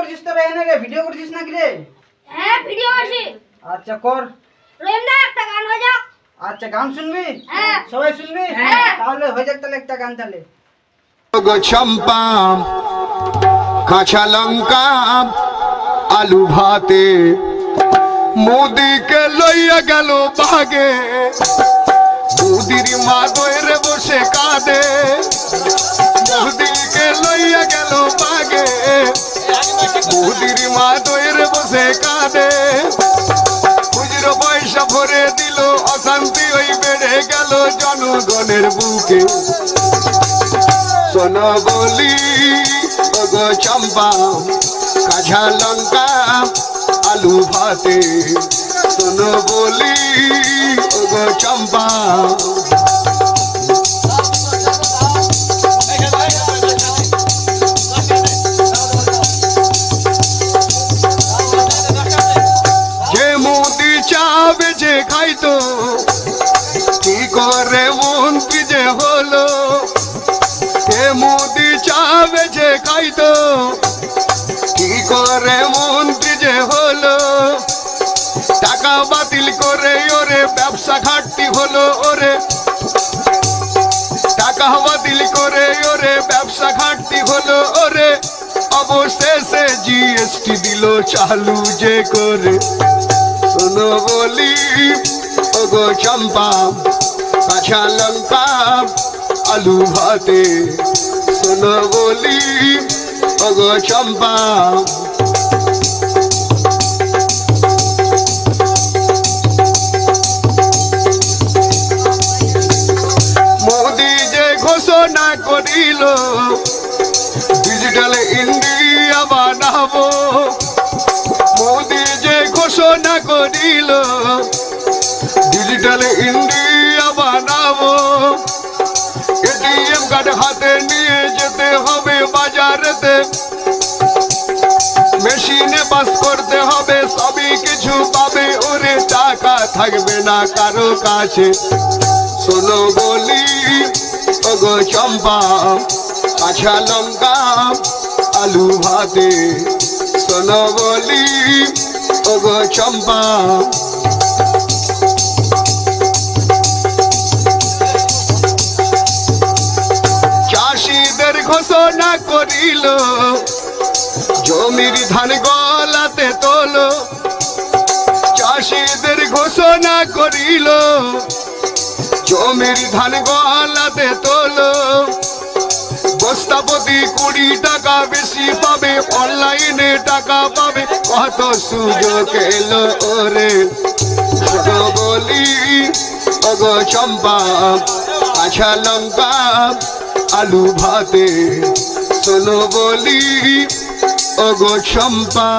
করছিস তোরা এনে রে? ভিডিও করছিস নাকি রে? হ্যাঁ ভিডিও করছি। আচ্ছা কর। রহিম দা একটা গান হয়ে যাক। আচ্ছা গান শুনবি? হ্যাঁ। সবাই শুনবি? হ্যাঁ। তাহলে হয়ে যাক তাহলে একটা গান তাহলে। গো চম্পা কাঁচা লঙ্কা আলু ভাতে মোদিকে লইয়া গেল বাগে মোদির মা দইরে বসে কাঁদে মোদিকে লইয়া গেল বাগে মোদির মা দইরে বসে কাঁদে খুচরো পয়সা ভরে দিল অশান্তি ওই বেড়ে গেল জনগণের বুকে শোনো বলি ওগো চম্পা কাঁচা লঙ্কা আলু ভাতে শোনো বলি ওগো চম্পা যে মোদি চা বেচে খাইতো কি করে মন্ত্রী যে হলো মোদি চা বেচে খাইতো কি করে মন্ত্রী যে হলো টাকা বাতিল করে ওরে ব্যবসা ঘাটতি হলো ওরে টাকা বাতিল করে ওরে ব্যবসা ঘাটতি হলো ওরে অবশেষে জিএসটি দিল চালু যে করে শোনো বলি ওগো চম্পা কাঁচা লঙ্কা আলু ভাতে শোনো বলি ওগো চম্পা মোদি যে ঘোষণা করিল ডিজিটাল ইন্ডিয়া বানাবো মোদি যে ঘোষণা করিল ডিজিটাল ইন্ডিয়া বানাবো এটিএম কার্ড হাতে নিয়ে যেতে হবে বাজারেতে মেশিনে পাস করতে হবে সবই কিছু পাবে ওরে টাকা থাকবে না কারো কাছে শোনো বলি ওগো চম্পা কাঁচা লঙ্কা আলু ভাতে শোনো বলি ওগো চম্পা চাষিদের ঘোষণা করিল জমির ধান গলাতে তোলো চাষিদের ঘোষণা করিল জমির ধান গলাতে তোলো বস্তা প্রতি 20 টাকা বেশি পাবে অনলাইনে টাকা পাবে কত সুযোগ এলো ওরে বলি ওগো চম্পা কাঁচা লঙ্কা আলু ভাতে শোনো বলি ওগো চম্পা।